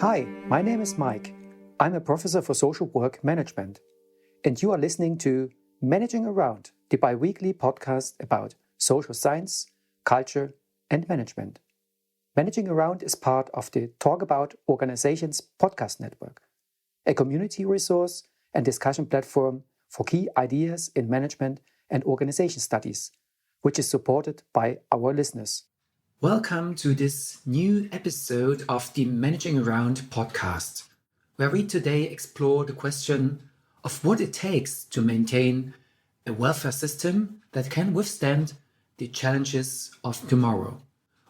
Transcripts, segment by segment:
Hi, my name is Mike. I'm a professor for social work management, and you are listening to Managing Around, the bi-weekly podcast about social science, culture, and management. Managing Around is part of the Talk About Organizations podcast network, a community resource and discussion platform for key ideas in management and organization studies, which is supported by our listeners. Welcome to this new episode of the Managing Around podcast, where we today explore the question of what it takes to maintain a welfare system that can withstand the challenges of tomorrow.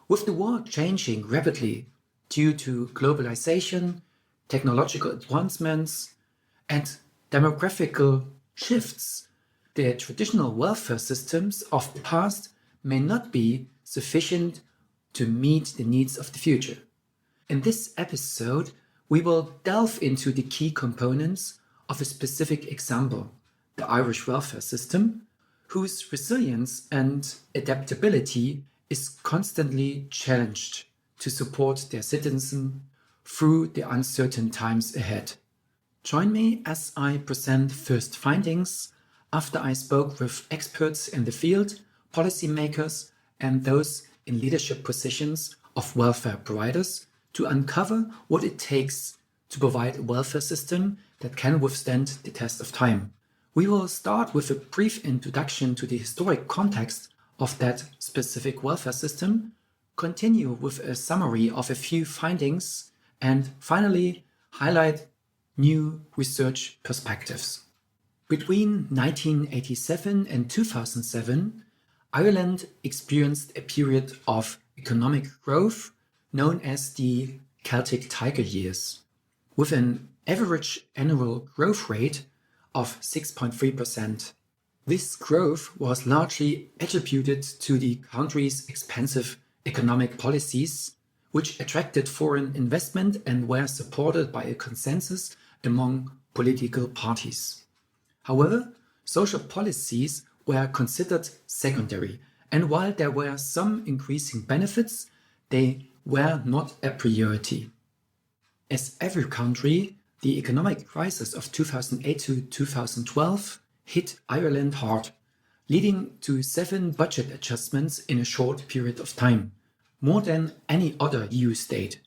With the world changing rapidly due to globalisation, technological advancements, and demographical shifts, the traditional welfare systems of the past may not be sufficient to meet the needs of the future. In this episode, we will delve into the key components of a specific example, the Irish welfare system, whose resilience and adaptability is constantly challenged to support their citizens through the uncertain times ahead. Join me as I present first findings after I spoke with experts in the field, policymakers, and those in leadership positions of welfare providers to uncover what it takes to provide a welfare system that can withstand the test of time. We will start with a brief introduction to the historic context of that specific welfare system, continue with a summary of a few findings, and finally highlight new research perspectives. Between 1987 and 2007, Ireland experienced a period of economic growth known as the Celtic Tiger years, with an average annual growth rate of 6.3%. This growth was largely attributed to the country's expansive economic policies, which attracted foreign investment and were supported by a consensus among political parties. However, social policies were considered secondary, and while there were some increasing benefits, they were not a priority. As every country, the economic crisis of 2008 to 2012 hit Ireland hard, leading to 7 budget adjustments in a short period of time, more than any other EU state.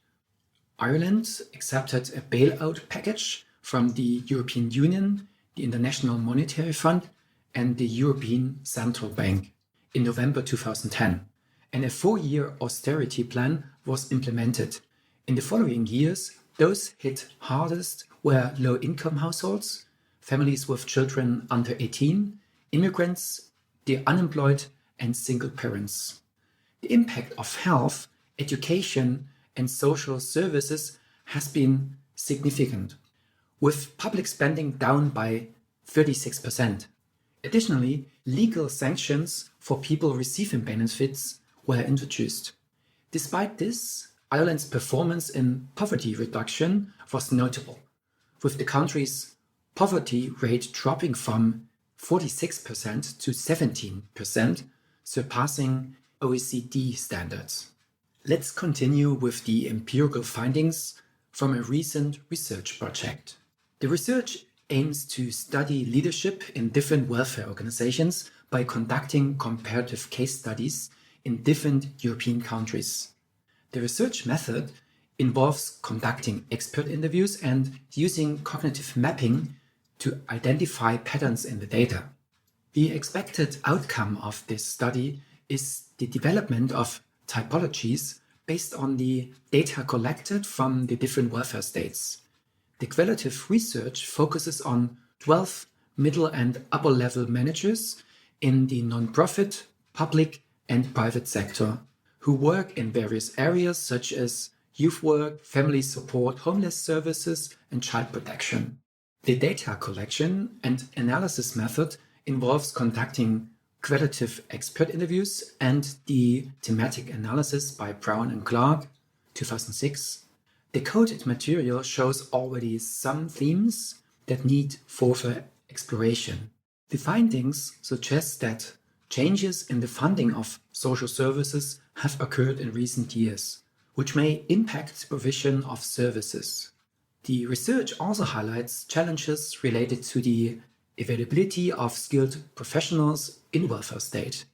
Ireland accepted a bailout package from the European Union, the International Monetary Fund, and the European Central Bank in November 2010, and a 4-year austerity plan was implemented. In the following years, those hit hardest were low-income households, families with children under 18, immigrants, the unemployed, and single parents. The impact of health, education, and social services has been significant, with public spending down by 36%. Additionally, legal sanctions for people receiving benefits were introduced. Despite this, Ireland's performance in poverty reduction was notable, with the country's poverty rate dropping from 46% to 17%, surpassing OECD standards. Let's continue with the empirical findings from a recent research project. The research aims to study leadership in different welfare organizations by conducting comparative case studies in different European countries. The research method involves conducting expert interviews and using cognitive mapping to identify patterns in the data. The expected outcome of this study is the development of typologies based on the data collected from the different welfare states. The qualitative research focuses on 12 middle and upper level managers in the non-profit, public, and private sector who work in various areas such as youth work, family support, homeless services, and child protection. The data collection and analysis method involves conducting qualitative expert interviews and the thematic analysis by Brown and Clark, 2006. The coded material shows already some themes that need further exploration. The findings suggest that changes in the funding of social services have occurred in recent years, which may impact the provision of services. The research also highlights challenges related to the availability of skilled professionals in welfare state.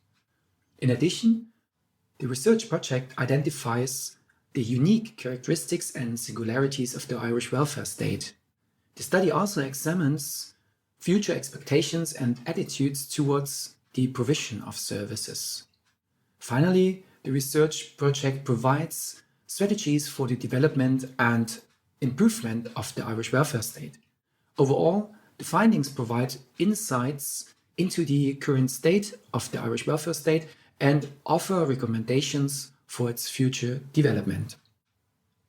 In addition, the research project identifies the unique characteristics and singularities of the Irish welfare state. The study also examines future expectations and attitudes towards the provision of services. Finally, the research project provides strategies for the development and improvement of the Irish welfare state. Overall, the findings provide insights into the current state of the Irish welfare state and offer recommendations for its future development.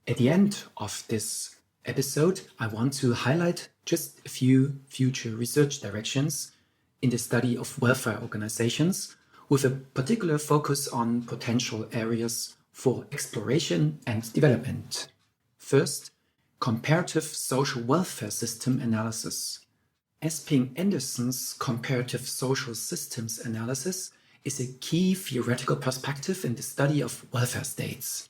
At the end of this episode, I want to highlight just a few future research directions in the study of welfare organizations, with a particular focus on potential areas for exploration and development. First, comparative social welfare system analysis. Esping-Anderson's comparative social systems analysis is a key theoretical perspective in the study of welfare states.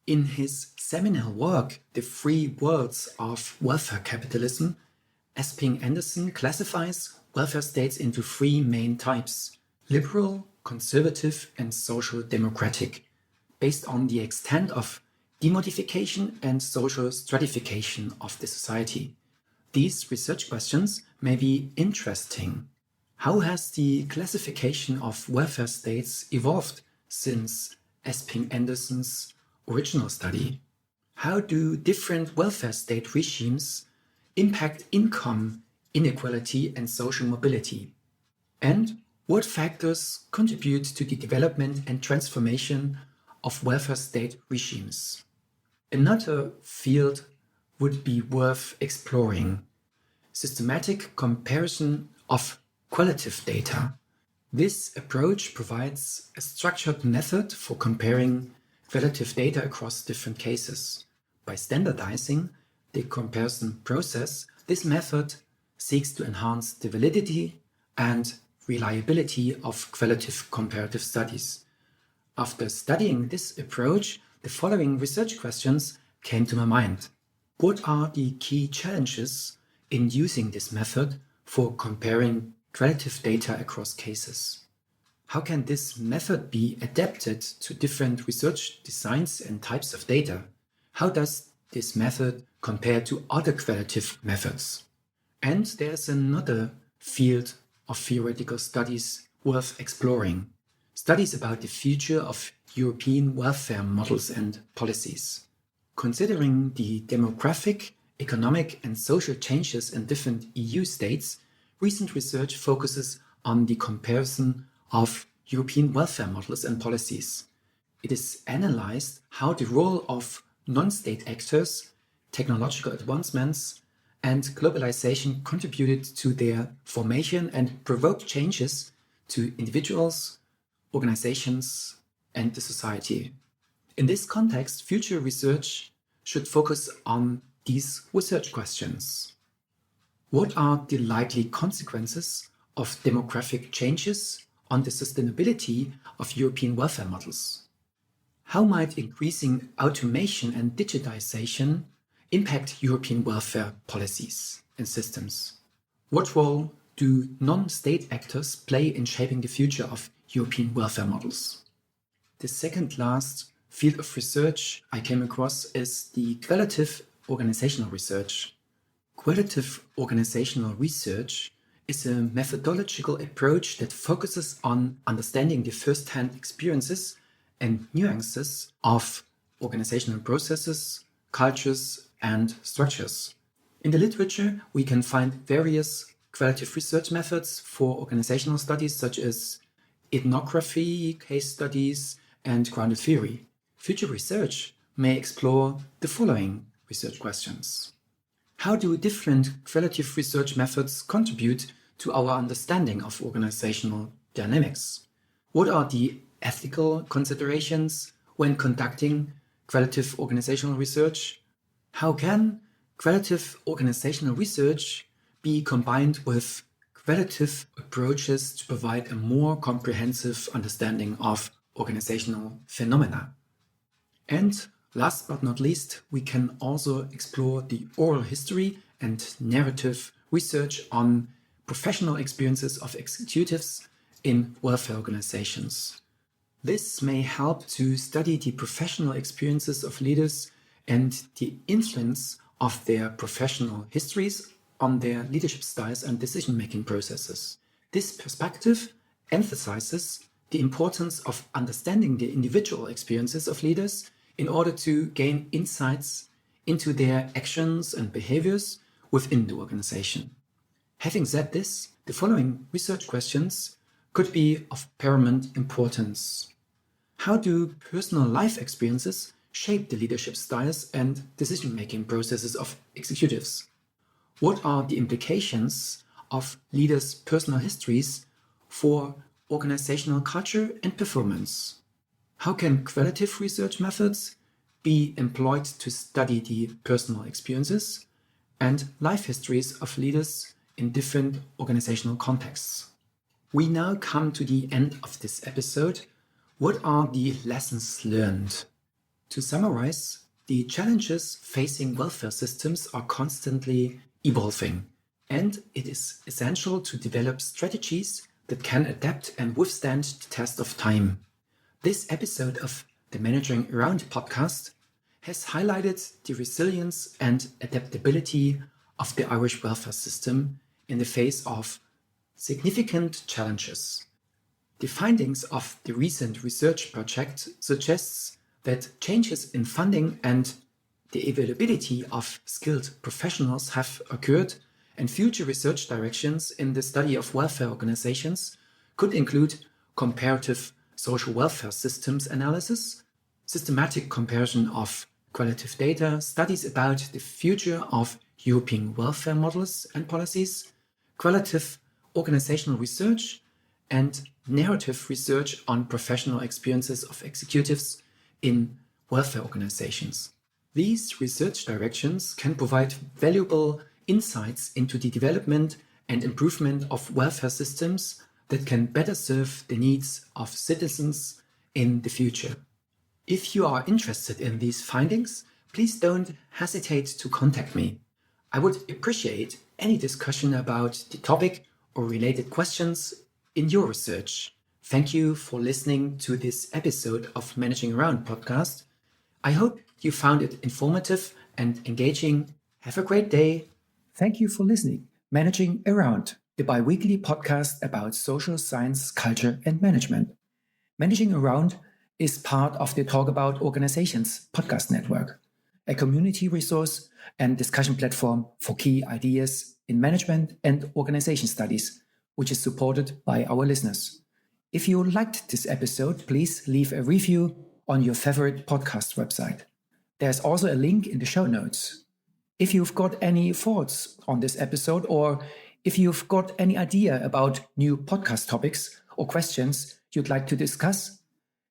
In his seminal work, The Three Worlds of Welfare Capitalism, Esping-Anderson classifies welfare states into three main types: liberal, conservative, and social democratic, based on the extent of demodification and social stratification of the society. These research questions may be interesting. How has the classification of welfare states evolved since Esping-Anderson's original study? How do different welfare state regimes impact income inequality and social mobility? And what factors contribute to the development and transformation of welfare state regimes? Another field would be worth exploring: systematic comparison of qualitative data. This approach provides a structured method for comparing qualitative data across different cases. By standardizing the comparison process, this method seeks to enhance the validity and reliability of qualitative comparative studies. After studying this approach, the following research questions came to my mind. What are the key challenges in using this method for comparing qualitative data across cases? How can this method be adapted to different research designs and types of data? How does this method compare to other qualitative methods? And there's another field of theoretical studies worth exploring: studies about the future of European welfare models and policies. Considering the demographic, economic, and social changes in different EU states, recent research focuses on the comparison of European welfare models and policies. It is analyzed how the role of non-state actors, technological advancements, and globalization contributed to their formation and provoked changes to individuals, organizations, and the society. In this context, future research should focus on these research questions. What are the likely consequences of demographic changes on the sustainability of European welfare models? How might increasing automation and digitization impact European welfare policies and systems? What role do non-state actors play in shaping the future of European welfare models? The second last field of research I came across is the qualitative organizational research. Qualitative organizational research is a methodological approach that focuses on understanding the first-hand experiences and nuances of organizational processes, cultures, and structures. In the literature, we can find various qualitative research methods for organizational studies, such as ethnography, case studies, and grounded theory. Future research may explore the following research questions. How do different qualitative research methods contribute to our understanding of organizational dynamics? What are the ethical considerations when conducting qualitative organizational research? How can qualitative organizational research be combined with qualitative approaches to provide a more comprehensive understanding of organizational phenomena? And Last but not least, we can also explore the oral history and narrative research on professional experiences of executives in welfare organizations. This may help to study the professional experiences of leaders and the influence of their professional histories on their leadership styles and decision-making processes. This perspective emphasizes the importance of understanding the individual experiences of leaders in order to gain insights into their actions and behaviors within the organization. Having said this, the following research questions could be of paramount importance. How do personal life experiences shape the leadership styles and decision-making processes of executives? What are the implications of leaders' personal histories for organizational culture and performance? How can qualitative research methods be employed to study the personal experiences and life histories of leaders in different organizational contexts? We now come to the end of this episode. What are the lessons learned? To summarize, the challenges facing welfare systems are constantly evolving, and it is essential to develop strategies that can adapt and withstand the test of time. This episode of the Managing Around podcast has highlighted the resilience and adaptability of the Irish welfare system in the face of significant challenges. The findings of the recent research project suggests that changes in funding and the availability of skilled professionals have occurred, and future research directions in the study of welfare organizations could include comparative social welfare systems analysis, systematic comparison of qualitative data, studies about the future of European welfare models and policies, qualitative organizational research, and narrative research on professional experiences of executives in welfare organizations. These research directions can provide valuable insights into the development and improvement of welfare systems that can better serve the needs of citizens in the future. If you are interested in these findings, please don't hesitate to contact me. I would appreciate any discussion about the topic or related questions in your research. Thank you for listening to this episode of Managing Around podcast. I hope you found it informative and engaging. Have a great day. Thank you for listening. Managing Around, the bi-weekly podcast about social science, culture, and management. Managing Around is part of the Talk About Organizations podcast network, a community resource and discussion platform for key ideas in management and organization studies, which is supported by our listeners. If you liked this episode, please leave a review on your favorite podcast website. There's also a link in the show notes. If you've got any thoughts on this episode, or if you've got any idea about new podcast topics or questions you'd like to discuss,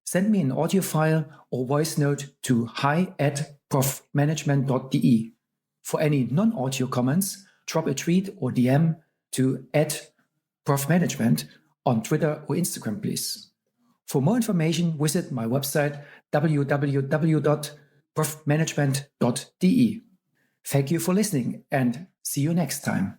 send me an audio file or voice note to hi@profmanagement.de. For any non-audio comments, drop a tweet or DM to @profmanagement on Twitter or Instagram, please. For more information, visit my website www.profmanagement.de. Thank you for listening and see you next time.